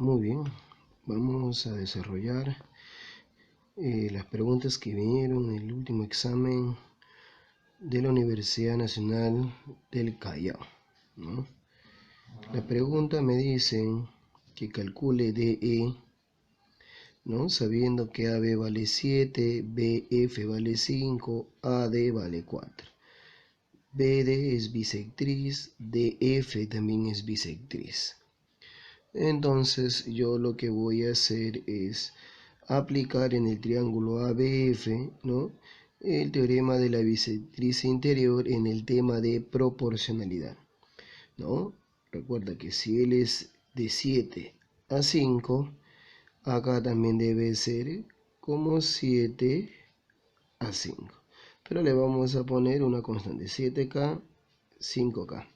Muy bien, vamos a desarrollar las preguntas que vinieron en el último examen de la Universidad Nacional del Callao, ¿no? La pregunta me dicen que calcule DE, ¿no? Sabiendo que AB vale 7, BF vale 5, AD vale 4. BD es bisectriz, DF también es bisectriz. Entonces yo lo que voy a hacer es aplicar en el triángulo ABF, ¿no?, el teorema de la bisectriz interior en el tema de proporcionalidad, ¿no? Recuerda que si L es de 7 a 5, acá también debe ser como 7 a 5. Pero le vamos a poner una constante, 7K, 5K.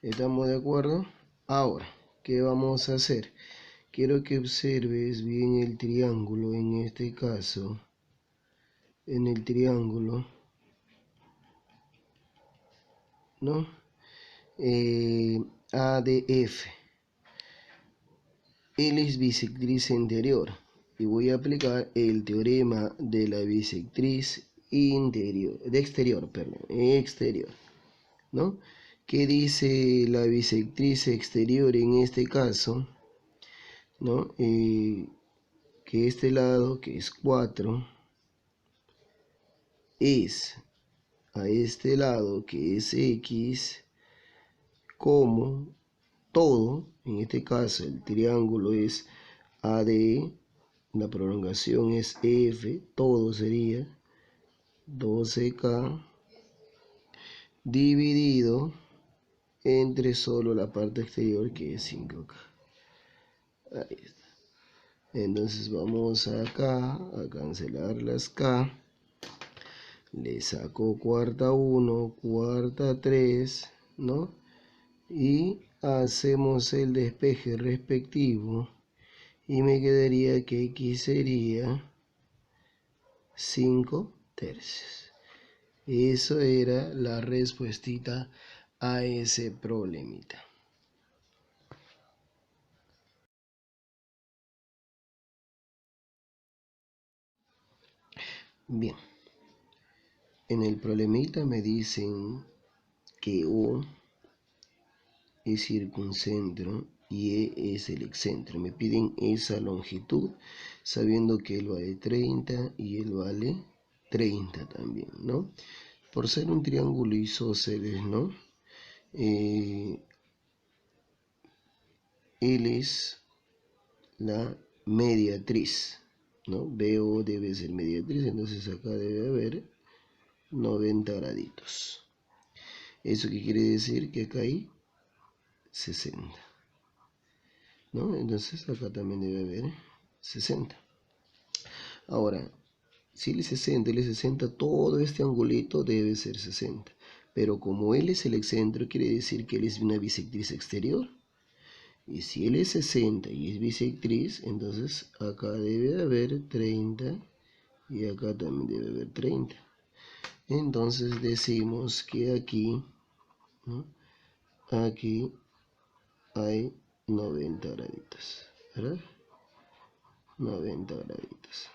¿Estamos de acuerdo? Ahora, ¿qué vamos a hacer? Quiero que observes bien el triángulo, en este caso, en el triángulo, ¿no? ADF. Él es bisectriz interior y voy a aplicar el teorema de la bisectriz exterior, ¿no? ¿Qué dice la bisectriz exterior en este caso? ¿No? Que este lado, que es 4, es a este lado, que es X, como todo, en este caso el triángulo es AD, la prolongación es F, todo sería 12K dividido entre solo la parte exterior, que es 5K. Ahí está. Entonces vamos acá a cancelar las K. Le saco cuarta 1, cuarta 3, ¿no? Y hacemos el despeje respectivo y me quedaría que X sería 5 tercios. Eso era la respuestita a ese problemita. Bien, en el problemita me dicen que O es circuncentro y E es el excentro. Me piden esa longitud, sabiendo que él vale 30 y él vale 30 también, ¿no? Por ser un triángulo isósceles, ¿no? Él es la mediatriz, ¿no? BO debe ser mediatriz, entonces acá debe haber 90 graditos. ¿Eso qué quiere decir? Que acá hay 60, ¿no? Entonces acá también debe haber 60. Ahora, si L es 60, L es 60, todo este angulito debe ser 60. Pero como L es el excentro, quiere decir que L es una bisectriz exterior. Y si L es 60 y es bisectriz, entonces acá debe haber 30 y acá también debe haber 30. Entonces decimos que aquí, ¿no?, aquí hay 90 graditos, ¿verdad? 90 graditos.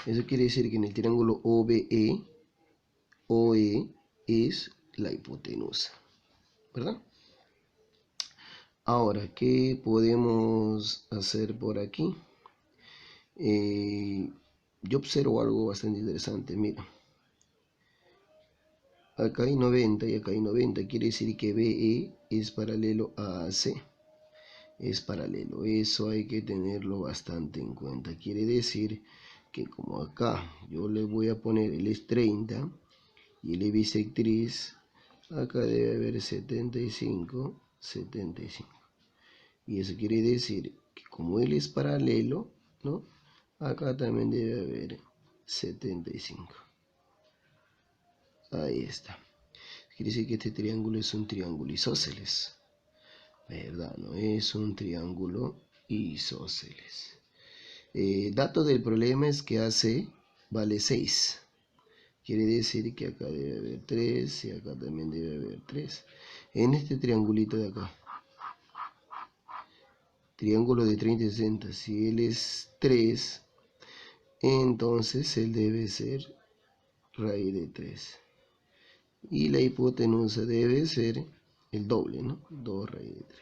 Eso quiere decir que en el triángulo OBE, OE es la hipotenusa, ¿verdad? Ahora, ¿qué podemos hacer por aquí? Yo observo algo bastante interesante, mira. Acá hay 90 y acá hay 90, quiere decir que BE es paralelo a AC. Es paralelo, eso hay que tenerlo bastante en cuenta. Quiere decir que como acá yo le voy a poner el es 30 y el es bisectriz, acá debe haber 75, 75. Y eso quiere decir que como él es paralelo, ¿no?, acá también debe haber 75. Ahí está. Quiere decir que este triángulo es un triángulo isósceles, ¿verdad? No es un triángulo isósceles. Dato del problema es que AC vale 6. Quiere decir que acá debe haber 3 y acá también debe haber 3. En este triangulito de acá, triángulo de 30 y 60, si él es 3, entonces él debe ser raíz de 3. Y la hipotenusa debe ser el doble, ¿no? 2 raíz de 3.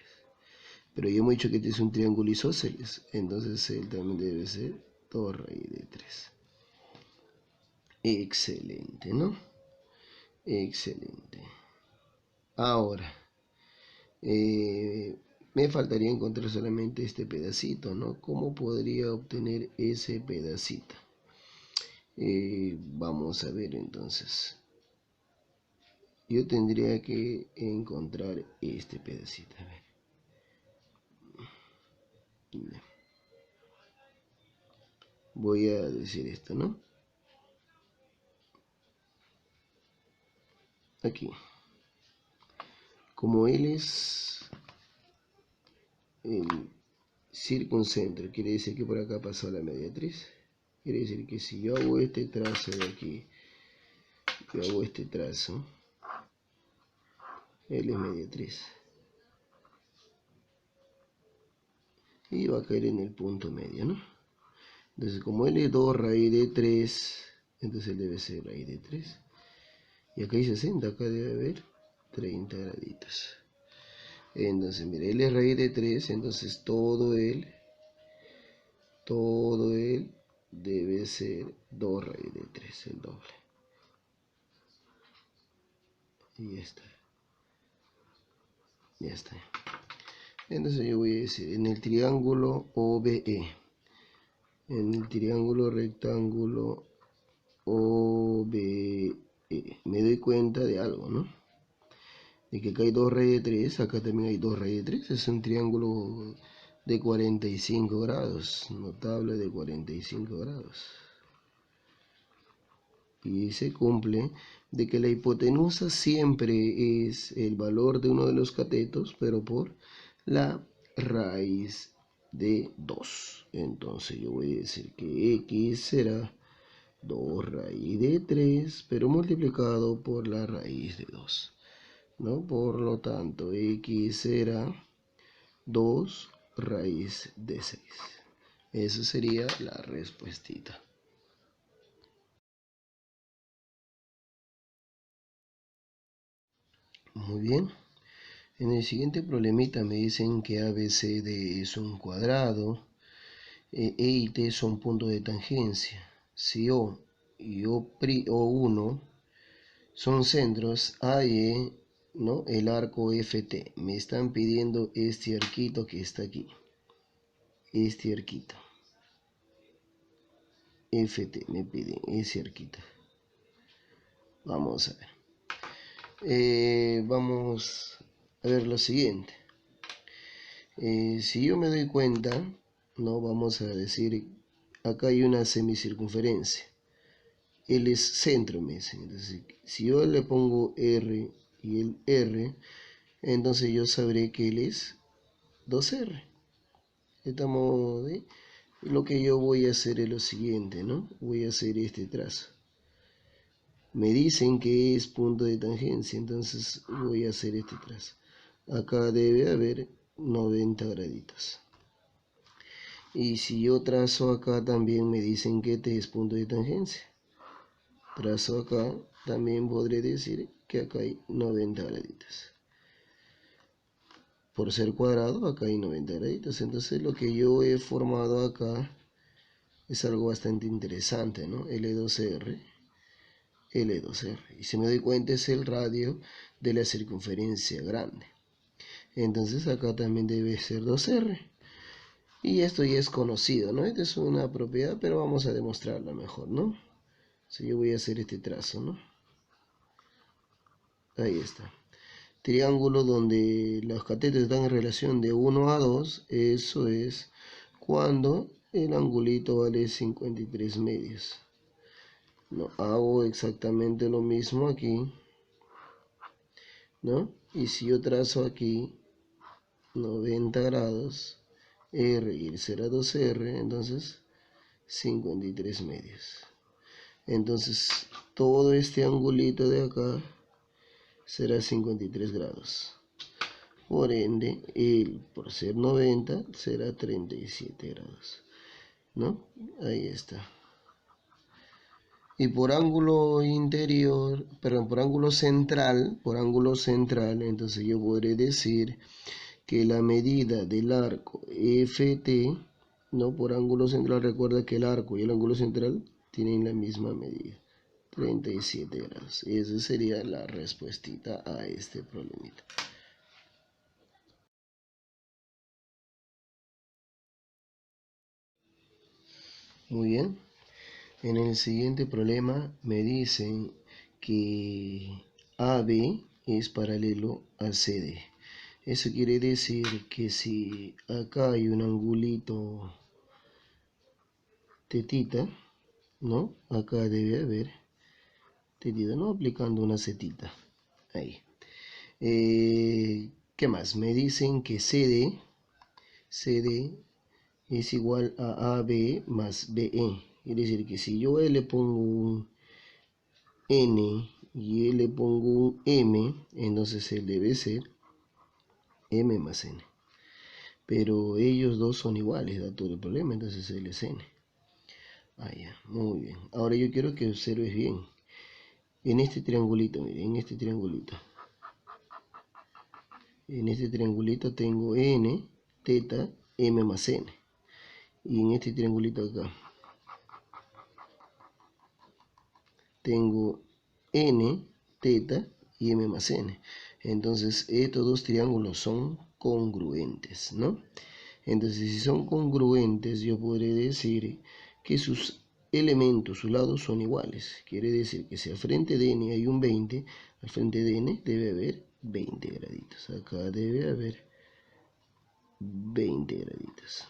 Pero ya hemos dicho que este es un triángulo isósceles, entonces él también debe ser 2 raíz de 3. Excelente, ¿no? Excelente. Ahora, me faltaría encontrar solamente este pedacito, ¿no? ¿Cómo podría obtener ese pedacito? Vamos a ver entonces. Yo tendría que encontrar este pedacito. A ver. Voy a decir esto, ¿no? Aquí. Como él es el circuncentro, quiere decir que por acá pasó la mediatriz. Quiere decir que si yo hago este trazo de aquí, yo hago este trazo, él es mediatriz. Y va a caer en el punto medio, ¿no? Entonces, como él es 2 raíz de 3, entonces él debe ser raíz de 3. Y acá hay 60, acá debe haber 30 graditos. Entonces, mire, él es raíz de 3, entonces todo él debe ser 2 raíz de 3, el doble. Y ya está. Ya está. Entonces yo voy a decir, en el triángulo OBE, en el triángulo rectángulo OBE, me doy cuenta de algo, ¿no? De que acá hay 2 raíz de 3, acá también hay 2 raíz de 3, es un triángulo de 45 grados, notable de 45 grados. Y se cumple de que la hipotenusa siempre es el valor de uno de los catetos, pero por la raíz de 2. Entonces yo voy a decir que x será 2 raíz de 3, pero multiplicado por la raíz de 2. ¿No? Por lo tanto, x será 2 raíz de 6. Eso sería la respuestita. Muy bien. En el siguiente problemita me dicen que ABCD es un cuadrado, E y T son puntos de tangencia. Si O y O1 son centros, A y E, ¿no? El arco FT. Me están pidiendo este arquito que está aquí. Este arquito. FT, me piden ese arquito. Vamos a ver. Vamos a ver lo siguiente. Si yo me doy cuenta, no vamos a decir, acá hay una semicircunferencia. Él es centro, me dicen. Entonces, si yo le pongo R y el R, entonces yo sabré que él es 2R. Estamos, lo que yo voy a hacer es lo siguiente, ¿no? Voy a hacer este trazo. Me dicen que es punto de tangencia, entonces voy a hacer este trazo. Acá debe haber 90 graditos. Y si yo trazo acá, también me dicen que este es punto de tangencia. Trazo acá, también podré decir que acá hay 90 graditos. Por ser cuadrado, acá hay 90 graditos. Entonces lo que yo he formado acá es algo bastante interesante, ¿no? L2R, L2R. Y si me doy cuenta es el radio de la circunferencia grande. Entonces acá también debe ser 2R. Y esto ya es conocido, ¿no? Esta es una propiedad, pero vamos a demostrarla mejor, ¿no? Si yo voy a hacer este trazo, ¿no? Ahí está. Triángulo donde los catetos están en relación de 1 a 2, eso es cuando el angulito vale 53 medios. No, hago exactamente lo mismo aquí, ¿no? Y si yo trazo aquí 90 grados, R y el será 2R, entonces 53 medios. Entonces todo este angulito de acá será 53 grados. Por ende, por ser 90 será 37 grados, ¿no? Ahí está. Y por ángulo interior, perdón, por ángulo central, entonces yo podré decir que la medida del arco FT, ¿no? Por ángulo central, recuerda que el arco y el ángulo central tienen la misma medida, 37 grados. Y esa sería la respuestita a este problemita. Muy bien. En el siguiente problema me dicen que AB es paralelo a CD. Eso quiere decir que si acá hay un angulito tetita, ¿no? Acá debe haber tetita, ¿no? Aplicando una setita. Ahí. ¿Qué más? Me dicen que CD es igual a AB más BE. Quiere decir que si yo le pongo un N y le pongo un M, entonces él debe ser M más N. Pero ellos dos son iguales, da todo el problema, entonces él es N. Ah, ya, muy bien. Ahora yo quiero que observes bien. En este triangulito, miren, en este triangulito tengo N, teta, M más N. Y en este triangulito acá tengo N, teta y M más N. Entonces estos dos triángulos son congruentes, ¿no? Entonces si son congruentes yo podré decir que sus elementos, sus lados son iguales. Quiere decir que si al frente de N hay un 20, al frente de N debe haber 20 graditos. Acá debe haber 20 graditos.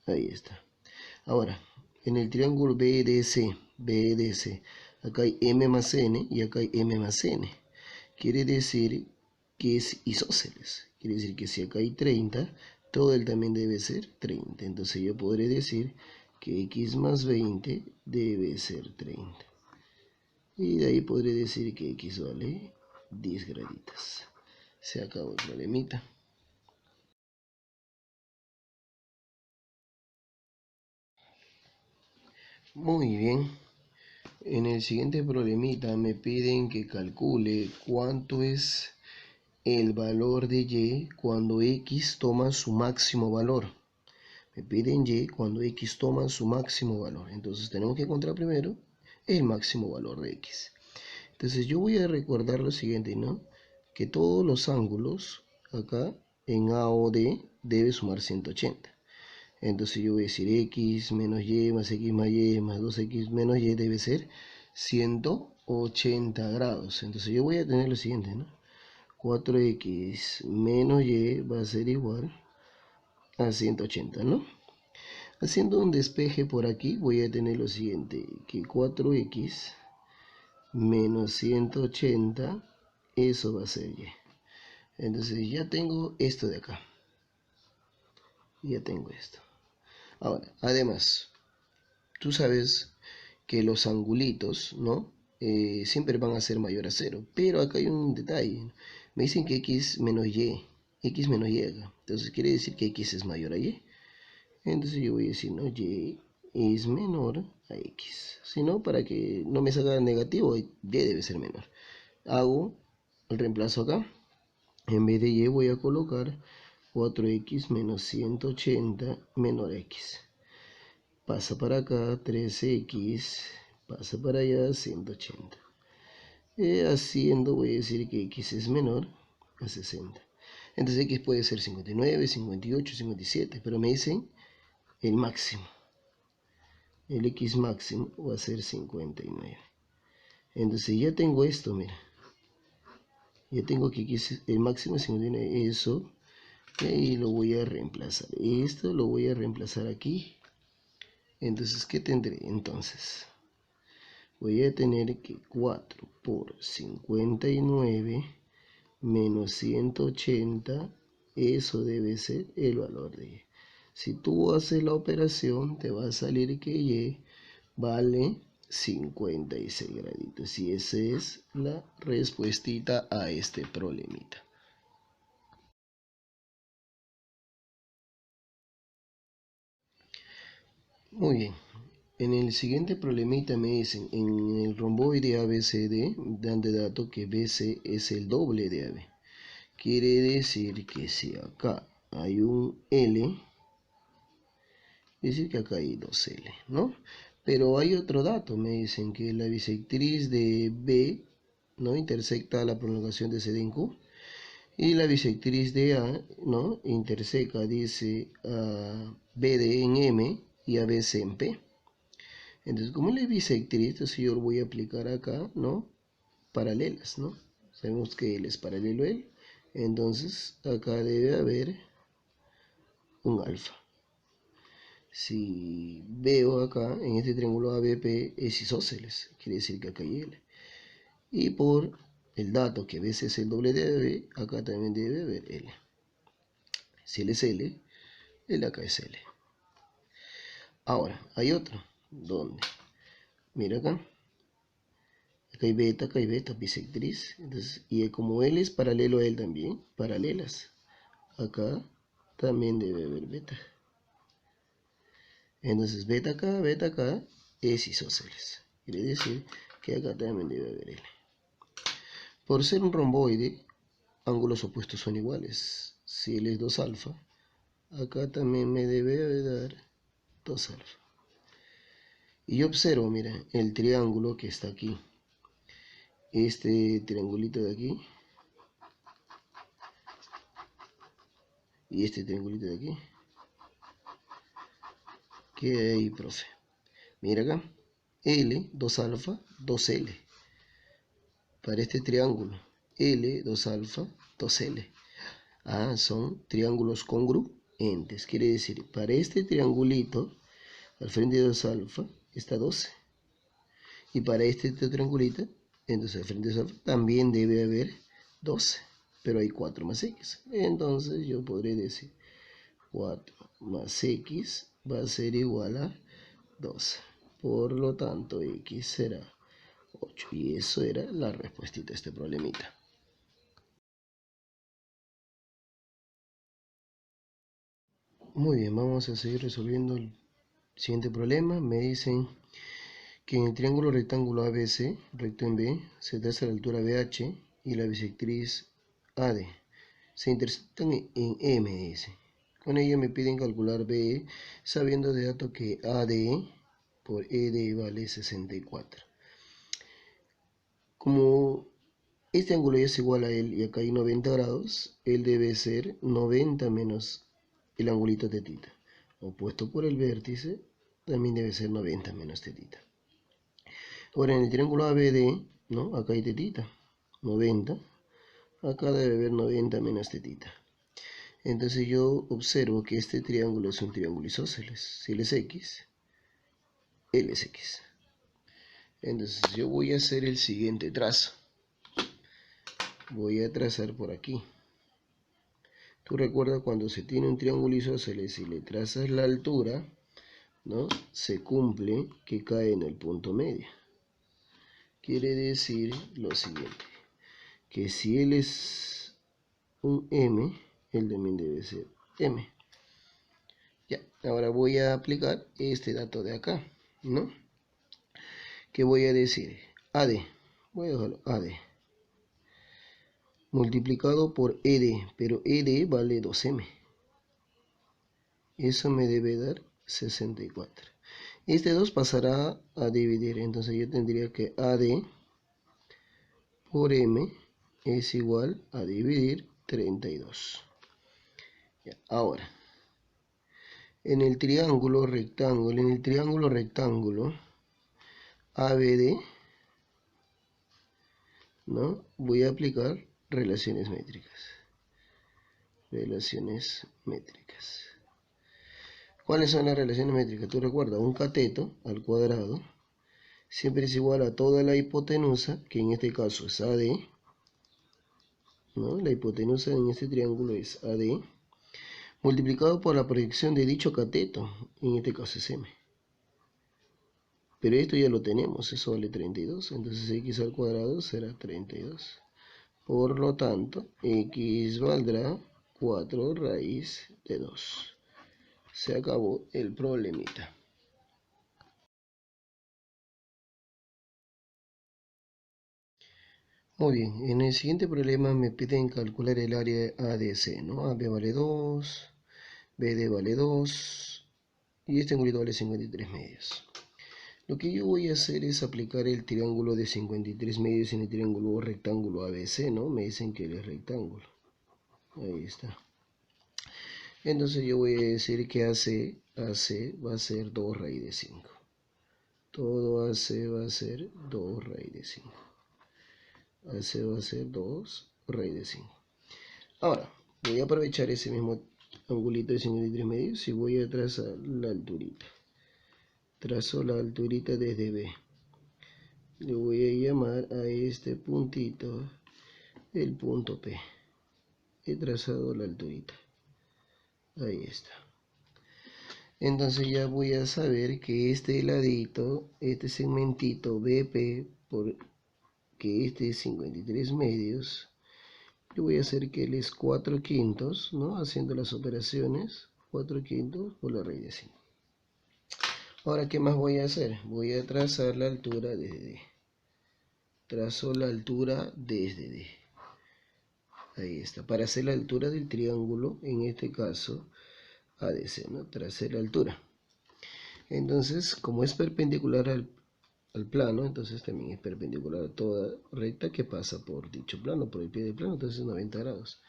Ahí está. Ahora, en el triángulo BDC, acá hay M más N y acá hay M más N. Quiere decir que es isósceles. Quiere decir que si acá hay 30, todo él también debe ser 30. Entonces yo podré decir que X más 20 debe ser 30. Y de ahí podré decir que X vale 10 graditos. Se acabó el problemita. Muy bien. En el siguiente problemita me piden que calcule cuánto es el valor de Y cuando X toma su máximo valor. Me piden Y cuando X toma su máximo valor. Entonces tenemos que encontrar primero el máximo valor de X. Entonces yo voy a recordar lo siguiente, ¿no? Que todos los ángulos acá en AOD debe sumar 180. Entonces yo voy a decir X menos Y más X más Y más 2X menos Y debe ser 180 grados. Entonces yo voy a tener lo siguiente, ¿no? 4X menos Y va a ser igual a 180, ¿no? Haciendo un despeje por aquí voy a tener lo siguiente, que 4X menos 180, eso va a ser Y. Entonces ya tengo esto de acá. Ya tengo esto. Ahora, además, tú sabes que los angulitos, ¿no? Siempre van a ser mayor a 0. Pero acá hay un detalle. Me dicen que X menos Y. X menos Y acá. Entonces quiere decir que X es mayor a Y. Entonces yo voy a decir, no, Y es menor a X. Si no, para que no me salga negativo, Y debe ser menor. Hago el reemplazo acá. En vez de Y voy a colocar 4X menos 180 menor a X. Pasa para acá 3X, pasa para allá 180. Haciendo voy a decir que X es menor a 60. Entonces X puede ser 59, 58, 57, pero me dicen el máximo. El X máximo va a ser 59. Entonces ya tengo esto, mira. Ya tengo que X, el máximo es 59, eso. Y lo voy a reemplazar. Esto lo voy a reemplazar aquí. Entonces, ¿qué tendré? Entonces, voy a tener que 4 por 59 menos 180, eso debe ser el valor de Y. Si tú haces la operación, te va a salir que Y vale 56 graditos. Y esa es la respuestita a este problemita. Muy bien. En el siguiente problemita me dicen, en el romboide ABCD dan de dato que BC es el doble de AB. Quiere decir que si acá hay un L, decir que acá hay dos L, ¿no? Pero hay otro dato, me dicen que la bisectriz de B, ¿no?, intersecta la prolongación de CD en Q, y la bisectriz de A, ¿no?, interseca, dice, a BD en M y a BC en P. Entonces, como la bisectriz, entonces yo lo voy a aplicar acá, ¿no?, paralelas, ¿no? Sabemos que L es paralelo a L, entonces acá debe haber un alfa. Si veo acá en este triángulo ABP es isósceles, quiere decir que acá hay L. Y por el dato que BC es el doble de AB, acá también debe haber L. Si L es L, el acá es L. Ahora, hay otro, ¿dónde? Mira acá. Acá hay beta, bisectriz. Entonces, y como L es paralelo a él también, paralelas. Acá también debe haber beta. Entonces, beta acá es isósceles. Quiere decir que acá también debe haber L. Por ser un romboide, ángulos opuestos son iguales. Si L es 2 alfa, acá también me debe dar 2 alfa. Y yo observo, mira, el triángulo que está aquí. Este triangulito de aquí. Y este triangulito de aquí. ¿Qué hay, profe? Mira acá. L, 2 alfa, 2L. Para este triángulo. L, 2 alfa, 2L. Ah, son triángulos congruentes. Quiere decir, para este triangulito, al frente de 2 alfa, está 12. Y para este triangulito, entonces al frente de 2 alfa, también debe haber 12. Pero hay 4 más X. Entonces yo podré decir 4 más X va a ser igual a 12. Por lo tanto, X será 8. Y eso era la respuestita a este problemita. Muy bien, vamos a seguir resolviendo el siguiente problema. Me dicen que en el triángulo rectángulo ABC, recto en B, se traza la altura BH y la bisectriz AD. Se intersectan en M, dice. Con ello me piden calcular BE, sabiendo de dato que AD por ED vale 64. Como este ángulo ya es igual a él y acá hay 90 grados, él debe ser 90 menos el angulito tetita. Opuesto por el vértice, también debe ser 90 menos tetita. Ahora en el triángulo ABD, ¿no?, acá hay tetita, 90. Acá debe haber 90 menos tetita. Entonces yo observo que este triángulo es un triángulo isósceles. Si él es X, él es X. Entonces yo voy a hacer el siguiente trazo. Voy a trazar por aquí. Tú recuerdas cuando se tiene un triángulo isósceles y le trazas la altura, ¿no?, se cumple que cae en el punto medio. Quiere decir lo siguiente, que si él es un M, él también debe ser M. Ya, ahora voy a aplicar este dato de acá, ¿no? ¿Qué voy a decir? AD, voy a dejarlo AD, multiplicado por ED, pero ED vale 2M. Eso me debe dar 64. Este 2 pasará a dividir, entonces yo tendría que AD por M es igual a dividir 32. Ya, ahora, en el triángulo rectángulo ABD, ¿no?, voy a aplicar relaciones métricas. Relaciones métricas. ¿Cuáles son las relaciones métricas? Tú recuerdas, un cateto al cuadrado siempre es igual a toda la hipotenusa, que en este caso es AD, ¿no? La hipotenusa en este triángulo es AD, multiplicado por la proyección de dicho cateto, en este caso es M. Pero esto ya lo tenemos, eso vale 32, entonces x al cuadrado será 32. Por lo tanto, x valdrá 4 raíz de 2. Se acabó el problemita. Muy bien, en el siguiente problema me piden calcular el área ADC, ¿no? AB vale 2, BD vale 2 y este ángulo vale 53 medios. Lo que yo voy a hacer es aplicar el triángulo de 53 medios en el triángulo rectángulo ABC, ¿no? Me dicen que él es rectángulo. Ahí está. Entonces yo voy a decir que AC va a ser 2 raíz de 5. Todo AC va a ser 2 raíz de 5. AC va a ser 2 raíz de 5. Ahora, voy a aprovechar ese mismo angulito de 53 medios y voy a trazar la alturita. Trazo la alturita desde B. Le voy a llamar a este puntito el punto P. He trazado la alturita. Ahí está. Entonces ya voy a saber que este ladito, este segmentito BP, porque este es 53 medios, yo voy a hacer que él es 4 quintos, ¿no? Haciendo las operaciones, 4 quintos por la raíz de 5. Ahora, ¿qué más voy a hacer? Voy a trazar la altura desde D. Trazo la altura desde D. Ahí está. Para hacer la altura del triángulo, en este caso, ADC, ¿no? Tracé la altura. Entonces, como es perpendicular al plano, entonces también es perpendicular a toda recta que pasa por dicho plano, por el pie del plano, entonces 90 grados.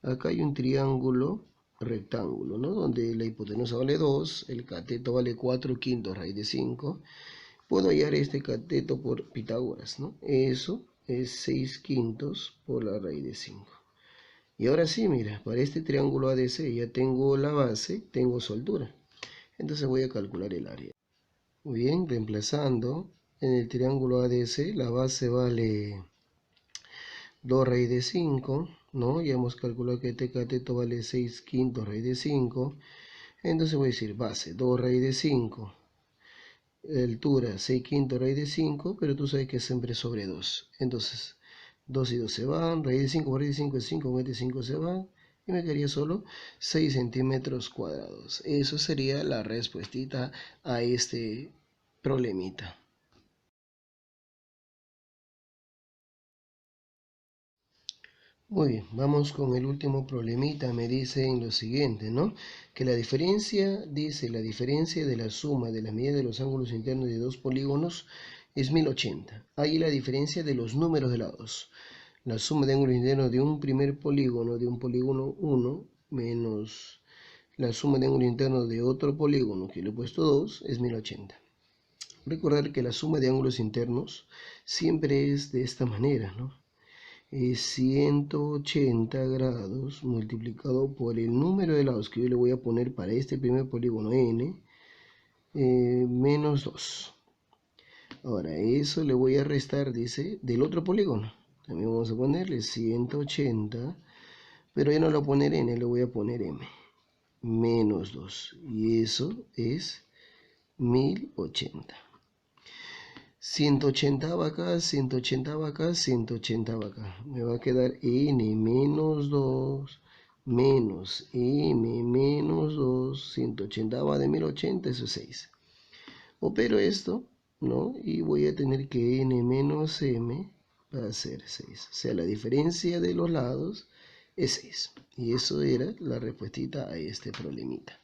Acá hay un triángulo rectángulo, ¿no? Donde la hipotenusa vale 2, el cateto vale 4 quintos raíz de 5. Puedo hallar este cateto por Pitágoras, ¿no? Eso es 6 quintos por la raíz de 5. Y ahora sí, mira, para este triángulo ADC ya tengo la base, tengo su altura. Entonces voy a calcular el área. Muy bien, reemplazando en el triángulo ADC, la base vale 2 raíz de 5, ¿no? Ya hemos calculado que este cateto vale 6 quintos raíz de 5. Entonces voy a decir base, 2 raíz de 5. Altura, 6 quintos raíz de 5, pero tú sabes que es siempre sobre 2. Entonces, 2 y 2 se van, raíz de 5 por raíz de 5 es 5, 25 se van, y me quedaría solo 6 centímetros cuadrados. Eso sería la respuestita a este problemita. Muy bien, vamos con el último problemita. Me dicen lo siguiente, ¿no? Que la diferencia, dice, la diferencia de la suma de las medidas de los ángulos internos de dos polígonos es 1080. Ahí la diferencia de los números de lados. La suma de ángulos internos de un primer polígono, de un polígono 1, menos la suma de ángulos internos de otro polígono, que le he puesto 2, es 1080. Recordar que la suma de ángulos internos siempre es de esta manera, ¿no? Es 180 grados multiplicado por el número de lados que yo le voy a poner para este primer polígono n, menos 2. Ahora, eso le voy a restar, dice, del otro polígono. También vamos a ponerle 180, pero ya no le voy a poner n, le voy a poner m, menos 2. Y eso es 1080. 180 va acá, 180 va acá, 180 va acá. Me va a quedar n menos 2 menos m menos 2. 180 va de 1080, eso es 6. Opero esto, ¿no? Y voy a tener que n menos m va a ser 6. O sea, la diferencia de los lados es 6. Y eso era la respuestita a este problemita.